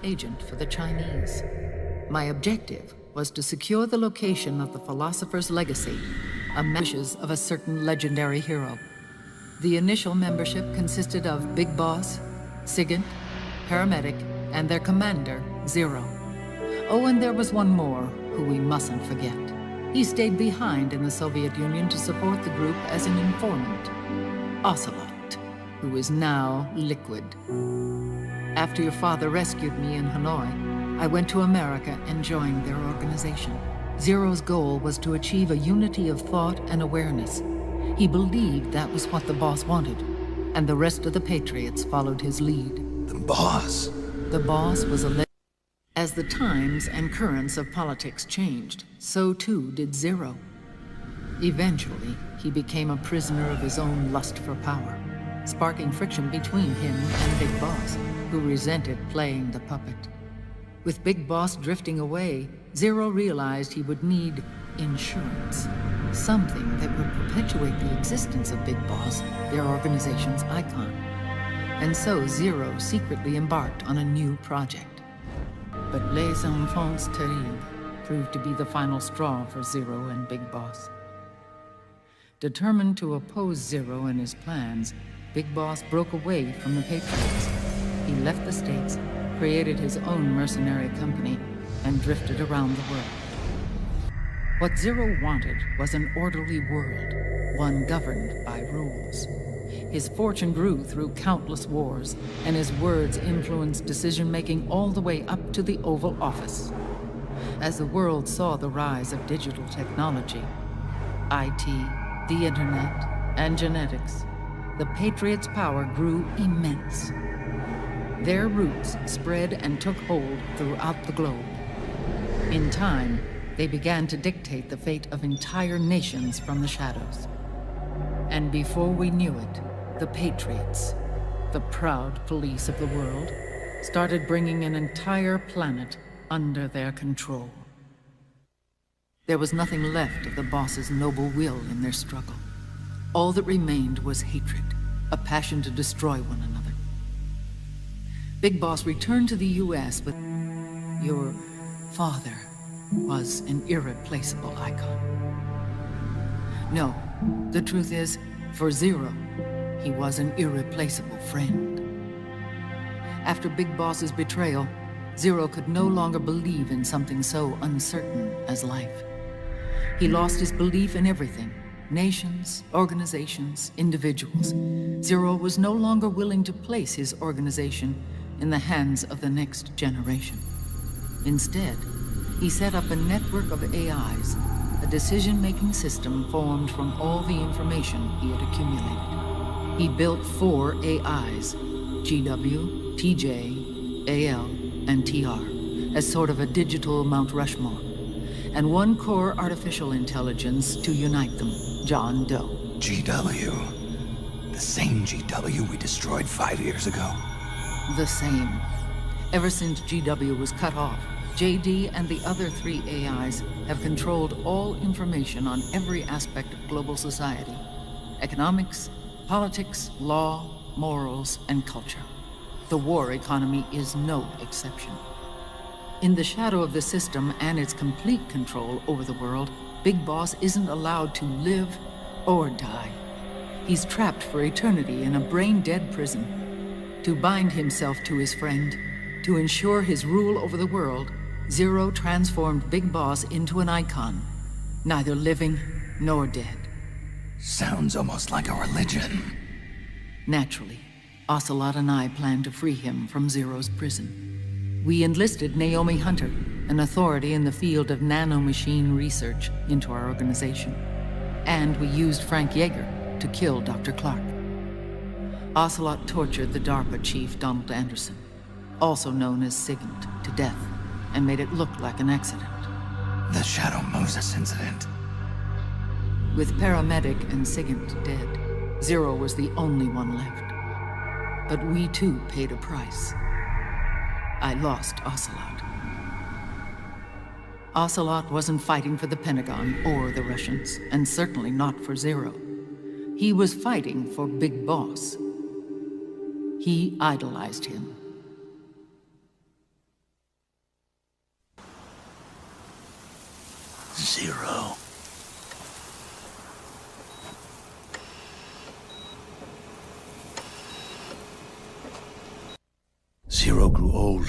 agent for the Chinese. My objective was to secure the location of the philosopher's legacy, wishes of a certain legendary hero. The initial membership consisted of Big Boss, Sigint, Paramedic, and their commander, Zero. Oh, and there was one more who we mustn't forget. He stayed behind in the Soviet Union to support the group as an informant, Ocelot, who is now liquid. After your father rescued me in Hanoi, I went to America and joined their organization. Zero's goal was to achieve a unity of thought and awareness. He believed that was what the boss wanted, and the rest of the Patriots followed his lead. The boss? The boss was a As the times and currents of politics changed, so too did Zero. Eventually, he became a prisoner of his own lust for power, sparking friction between him and Big Boss, who resented playing the puppet. With Big Boss drifting away, Zero realized he would need insurance. Something that would perpetuate the existence of Big Boss, their organization's icon. And so Zero secretly embarked on a new project. But Les Enfants Terribles proved to be the final straw for Zero and Big Boss. Determined to oppose Zero and his plans, Big Boss broke away from the Patriots. He left the States, created his own mercenary company, and drifted around the world. What Zero wanted was an orderly world, one governed by rules. His fortune grew through countless wars, and his words influenced decision-making all the way up to the Oval Office. As the world saw the rise of digital technology, IT, the internet, and genetics, the Patriots' power grew immense. Their roots spread and took hold throughout the globe. In time, they began to dictate the fate of entire nations from the shadows. And before we knew it, the Patriots, the proud police of the world, started bringing an entire planet under their control. There was nothing left of the boss's noble will in their struggle. All that remained was hatred, a passion to destroy one another. Big Boss returned to the US, but your father was an irreplaceable icon. No, the truth is, for Zero, he was an irreplaceable friend. After Big Boss's betrayal, Zero could no longer believe in something so uncertain as life. He lost his belief in everything, nations, organizations, individuals. Zero was no longer willing to place his organization in the hands of the next generation. Instead, he set up a network of AIs, a decision-making system formed from all the information he had accumulated. He built 4 AIs, GW, TJ, AL, and TR, as sort of a digital Mount Rushmore, and 1 core artificial intelligence to unite them, John Doe. GW? The same GW we destroyed 5 years ago? The same. Ever since GW was cut off, JD and the other 3 AIs have controlled all information on every aspect of global society. Economics, politics, law, morals, and culture. The war economy is no exception. In the shadow of the system and its complete control over the world, Big Boss isn't allowed to live or die. He's trapped for eternity in a brain-dead prison. To bind himself to his friend, to ensure his rule over the world, Zero transformed Big Boss into an icon, neither living nor dead. Sounds almost like a religion. Naturally, Ocelot and I planned to free him from Zero's prison. We enlisted Naomi Hunter, an authority in the field of nanomachine research, into our organization. And we used Frank Yeager to kill Dr. Clark. Ocelot tortured the DARPA chief, Donald Anderson, also known as Sigint, to death, and made it look like an accident. The Shadow Moses incident. With Paramedic and Sigint dead, Zero was the only one left. But we too paid a price. I lost Ocelot. Ocelot wasn't fighting for the Pentagon or the Russians, and certainly not for Zero. He was fighting for Big Boss. He idolized him. Zero. Zero grew old,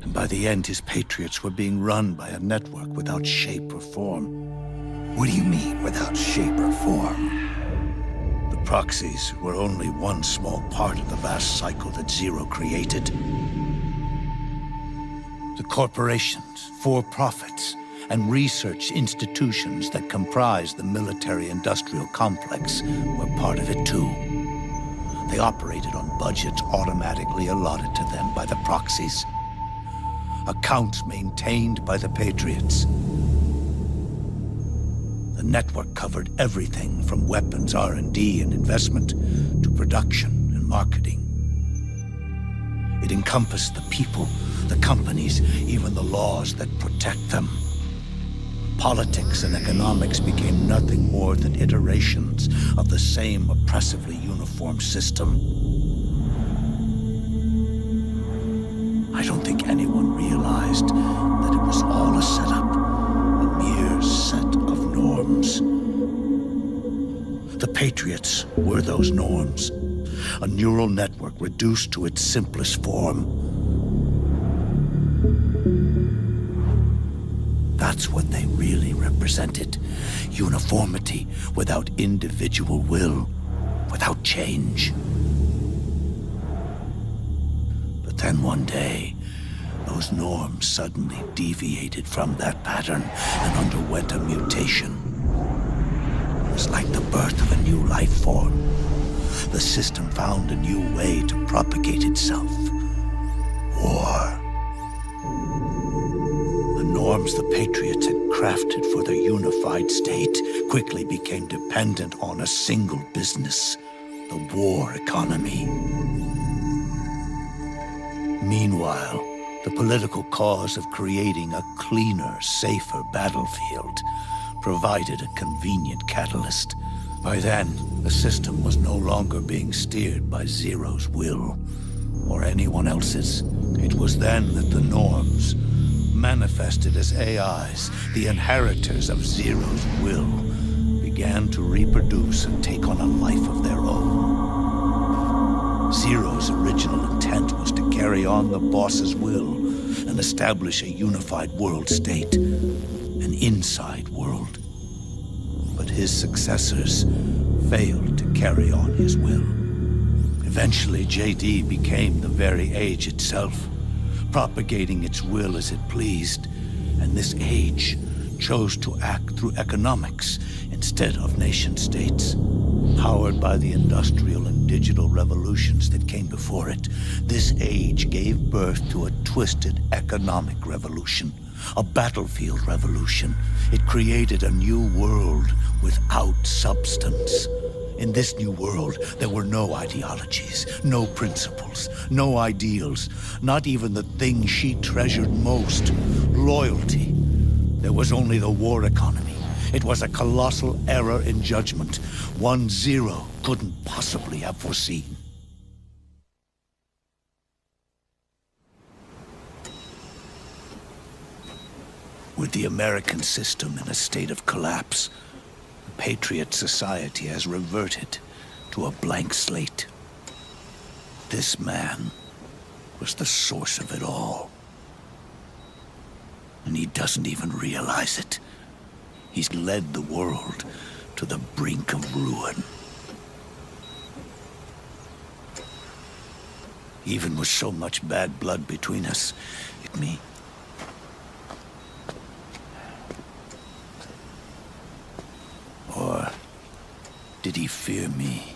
and by the end his patriots were being run by a network without shape or form. What do you mean, without shape or form? The proxies were only one small part of the vast cycle that Zero created. The corporations, for-profits, and research institutions that comprise the military-industrial complex were part of it too. They operated on budgets automatically allotted to them by the proxies. Accounts maintained by the Patriots. The network covered everything from weapons R&D and investment to production and marketing. It encompassed the people, the companies, even the laws that protect them. Politics and economics became nothing more than iterations of the same oppressively uniform system. I don't think anyone realized that it was all a setup, a mere set of norms. The Patriots were those norms, a neural network reduced to its simplest form. That's what they really represented. Uniformity without individual will, without change. But then one day, those norms suddenly deviated from that pattern and underwent a mutation. It was like the birth of a new life form. The system found a new way to propagate itself. War. Norms the Patriots had crafted for their unified state quickly became dependent on a single business, the war economy. Meanwhile, the political cause of creating a cleaner, safer battlefield provided a convenient catalyst. By then, the system was no longer being steered by Zero's will, or anyone else's. It was then that the norms, manifested as AIs, the inheritors of Zero's will, began to reproduce and take on a life of their own. Zero's original intent was to carry on the boss's will and establish a unified world state, an inside world. But his successors failed to carry on his will. Eventually, JD became the very age itself, propagating its will as it pleased, and this age chose to act through economics instead of nation-states. Powered by the industrial and digital revolutions that came before it, this age gave birth to a twisted economic revolution, a battlefield revolution. It created a new world without substance. In this new world, there were no ideologies, no principles, no ideals, not even the thing she treasured most, loyalty. There was only the war economy. It was a colossal error in judgment, one Zero couldn't possibly have foreseen. With the American system in a state of collapse, Patriot society has reverted to a blank slate. This man was the source of it all. And he doesn't even realize it. He's led the world to the brink of ruin. Even with so much bad blood between us, Or did he fear me?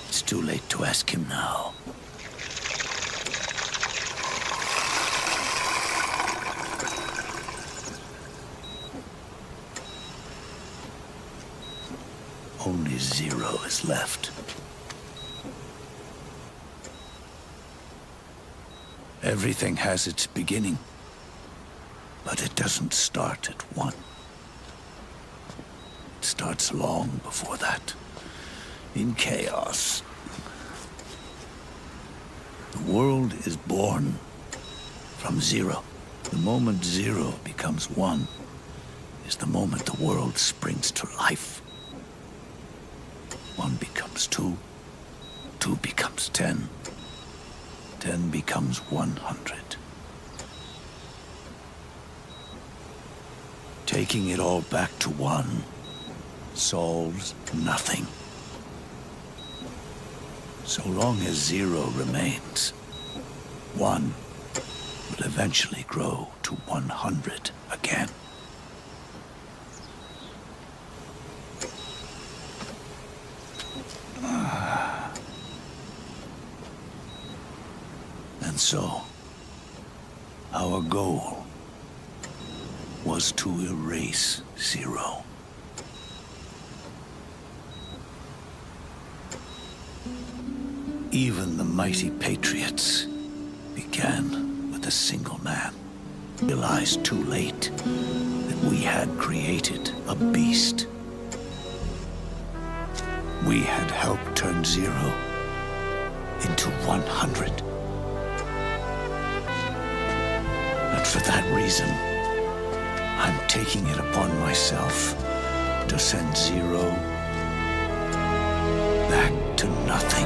It's too late to ask him now. Only Zero is left. Everything has its beginning. But it doesn't start at one. It starts long before that, in chaos. The world is born, from zero. The moment zero becomes one is the moment the world springs to life. One becomes two, two becomes 10, 10 becomes 100. Taking it all back to one solves nothing. So long as zero remains, one will eventually grow to 100 again. And so, our goal was to erase zero. Even the mighty patriots began with a single man. Realized too late that we had created a beast. We had helped turn zero into 100. And for that reason, I'm taking it upon myself to send zero back to nothing.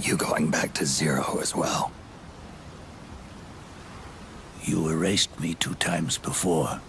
You going back to zero as well? You erased me 2 times before.